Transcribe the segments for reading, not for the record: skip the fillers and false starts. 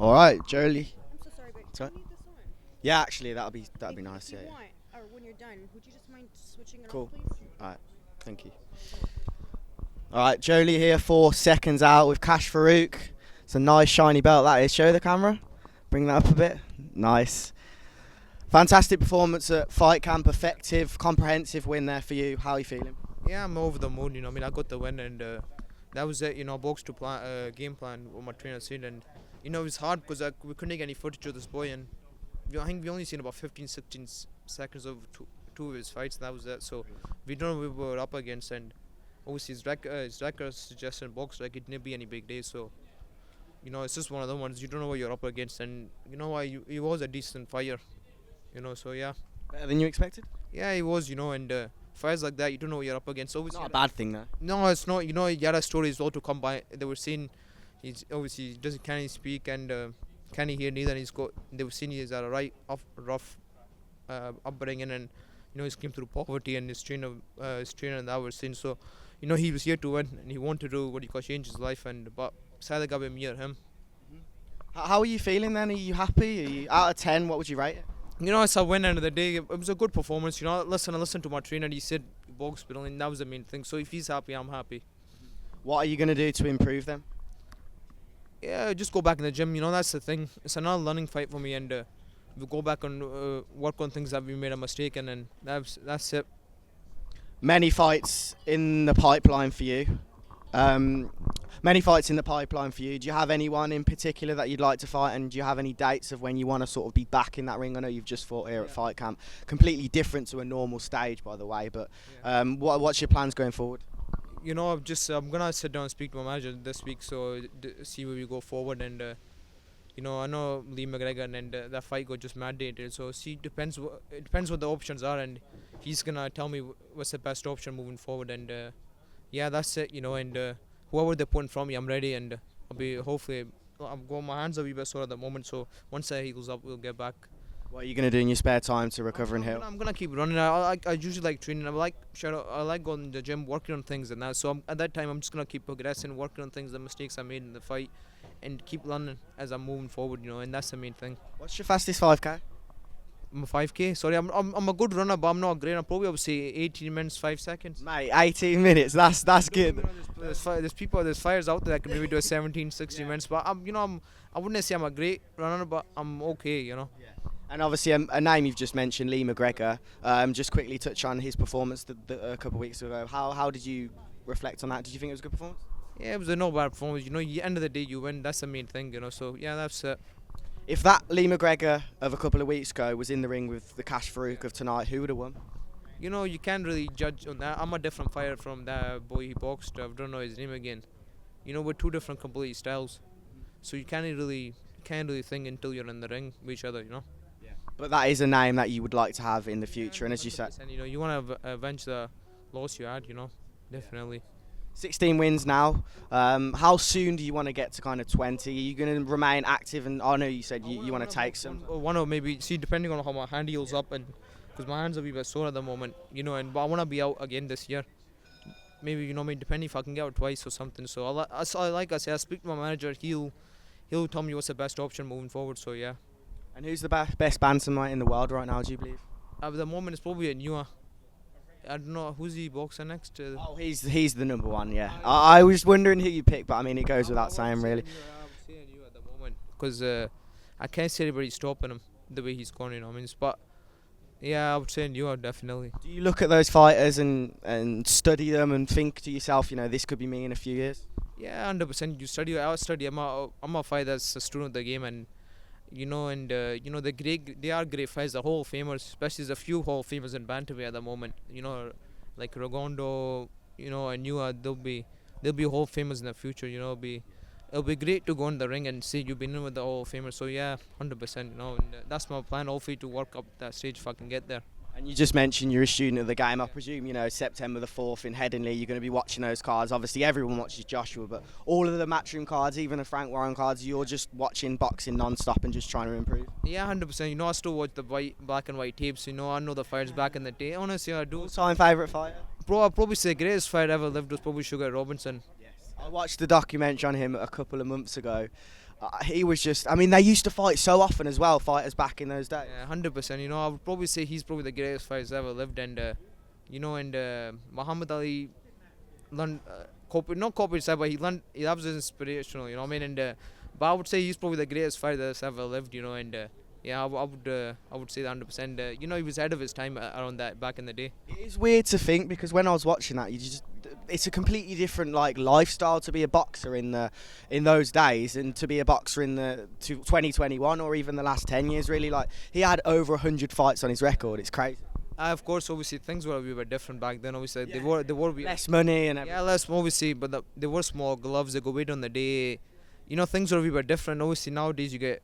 All right, Joe Leigh. I'm so sorry, but Sorry? do you need this on? Yeah, actually, that'd be If nice. you Yeah, yeah. want, or when you're done, would you just mind switching it Cool. off, please? All right, thank you. All right, Joe Leigh here for Seconds Out with Kash Farooq. It's a nice shiny belt that is. Show the camera. Bring that up a bit. Nice. Fantastic performance at Fight Camp. Effective, comprehensive win there for you. How are you feeling? Yeah, I'm over the moon. I mean, I got the win, and that was it. Box to plan, game plan what my trainer said, and it was hard because we couldn't get any footage of this boy, and I think we only seen about 15, 16 seconds of two of his fights, and that was it. So we don't know what we were up against, and obviously his record suggested in box like it didn't be any big day. So it's just one of the ones you don't know what you're up against, and he was a decent fighter. So yeah. Better than you expected? Yeah, he was. And fights like that, you don't know what you're up against. Obviously, Not a bad thing though. no, it's not. He had a story as well to come by. They were saying he doesn't can't speak and can't hear neither. And they were saying he's had a rough upbringing, and he's came through poverty, and his trainer and that was saying. So he was here to win, and he wanted to do what he call change his life. But it's either gonna be me or him. How are you feeling then? Are you happy? Are you out of 10? What would you rate it? It's a win end of the day. It was a good performance. I listened to my trainer, and he said box but only that was the main thing. So if he's happy, I'm happy. What are you going to do to improve them? Yeah, just go back in the gym. That's the thing. It's another learning fight for me, and we go back and work on things that we made a mistake in, and that's it. Many fights in the pipeline for you. Do you have anyone in particular that you'd like to fight, and do you have any dates of when you want to sort of be back in that ring? I know you've just fought here at Fight Camp. Completely different to a normal stage, by the way, but what's your plans going forward? I'm gonna sit down and speak to my manager this week, so see where we go forward. And I know Lee McGregor, and that fight got just mandated. So it depends what the options are, and he's gonna tell me what's the best option moving forward. And that's it. And whoever they put in front of me, I'm ready, and I'll be hopefully. My hands are a wee bit sore at the moment, so once that heals up, we'll get back. What are you going to do in your spare time to recover and heal? I'm gonna keep running. I usually like training. I like going to the gym, working on things and that. So at that time, I'm just gonna keep progressing, working on things, the mistakes I made in the fight, and keep learning as I'm moving forward. And that's the main thing. What's your fastest 5K? I'm a 5K. Sorry, I'm a good runner, but I'm not great. I probably would say 18 minutes 5 seconds. Mate, 18 minutes. That's good. There's fires out there that can maybe do a 17, 16 minutes. But I wouldn't say I'm a great runner, but I'm okay. And obviously a name you've just mentioned, Lee McGregor. Just quickly touch on his performance a couple of weeks ago. How did you reflect on that? Did you think it was a good performance? Yeah, it was a no bad performance. At the end of the day, you win. That's the main thing. So yeah, that's it. If that Lee McGregor of a couple of weeks ago was in the ring with the Kash Farooq of tonight, who would have won? You can't really judge on that. I'm a different fighter from that boy he boxed. I don't know his name again. We're two different complete styles. So you can't really think until you're in the ring with each other. But that is a name that you would like to have in the future, and as you said, you want to avenge the loss you had. Definitely. 16 wins now. How soon do you want to get to kind of 20? Are you going to remain active? And I know you said you want to take some. One or maybe depending on how my hand heals up, and because my hands are a wee bit sore at the moment, but I want to be out again this year. Maybe depending if I can get out twice or something. So like I said, I speak to my manager. He'll tell me what's the best option moving forward. So yeah. And who's the best bantamweight in the world right now, do you believe? At the moment, it's probably a newer. I don't know who's the boxer next. He's the number one, yeah. I was wondering who you picked, but I mean it goes without saying, really. I would say you at the moment because I can't see anybody stopping him the way he's going. But yeah, I would say you definitely. Do you look at those fighters and study them and think to yourself, this could be me in a few years? Yeah, 100%. You study. I study. I'm a fighter that's a student of the game, and they are great fights. The Hall of Famers, especially there's a few Hall of Famers in bantamweight at the moment. Like Rogondo, and they'll be Hall of Famers in the future. It'll be great to go in the ring and see you've been in with the Hall of Famers. So yeah, 100%. And that's my plan. Hopefully to work up that stage if I can get there. And you just mentioned you're a student of the game. I presume, September the 4th in Headingley, you're going to be watching those cards. Obviously, everyone watches Joshua, but all of the Matchroom cards, even the Frank Warren cards, you're just watching boxing non-stop and just trying to improve. Yeah, 100%. I still watch the black and white tapes. I know the fighters back in the day. Honestly, I do. All-time favourite fighter? Bro, I'd probably say the greatest fighter ever lived was probably Sugar Robinson. Yes. I watched the documentary on him a couple of months ago. He was just. I mean, they used to fight so often as well. Fighters back in those days. Yeah, 100%. You know, I would probably say he's probably the greatest fighter ever lived, and you know, and Muhammad Ali learned not copied style, but he was inspirational. You know what I mean? And but I would say he's probably the greatest fighter that's ever lived. You know, and yeah, I would say that 100%. You know, he was ahead of his time around that back in the day. It is weird to think because when I was watching that, it's a completely different like lifestyle to be a boxer in those days and to be a boxer in the 2021 or even the last 10 years. Really, like he had over 100 fights on his record. It's crazy. Of course, obviously things were different back then. Obviously, Yeah. they were Less money and everything. yeah, less obviously, but they were small gloves. They go weight on the day. You know, things were different. Obviously, nowadays you get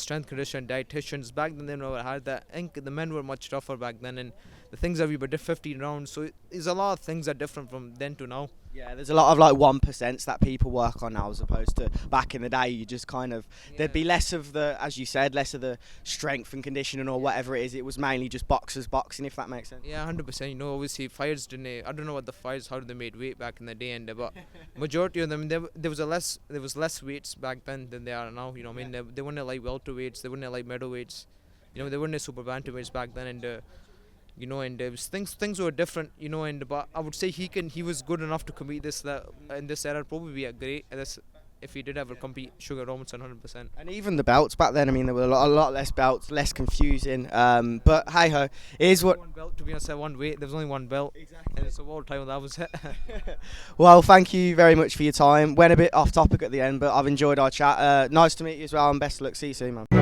strength condition dietitians. Back then they never had that. I think the men were much tougher back then, and the things are we were 15 rounds. So there's a lot of things that are different from then to now. Yeah, there's a lot of like 1% that people work on now as opposed to back in the day. You just kind of there'd be less of the, as you said, less of the strength and conditioning or whatever it is. It was mainly just boxers boxing, if that makes sense. Yeah, 100%. You know, obviously fighters didn't. I don't know what the fighters how they made weight back in the day, and but majority of them there was less weights back then than there are now. You know, what I mean, they weren't like welterweights, they weren't like middleweights. You know, they weren't super bantamweights back then, and you know, and things were different. You know, and but I would say he was good enough to compete in this era. Probably be a great if he did ever compete. Sugar Robinson, 100%. And even the belts back then, I mean, there were a lot less belts, less confusing. But hey ho, here's what. One belt, to be honest, one weight. There was only one belt, and it's a world title. That was it. Well, thank you very much for your time. Went a bit off topic at the end, but I've enjoyed our chat. Nice to meet you as well, and best of luck. See you soon, man.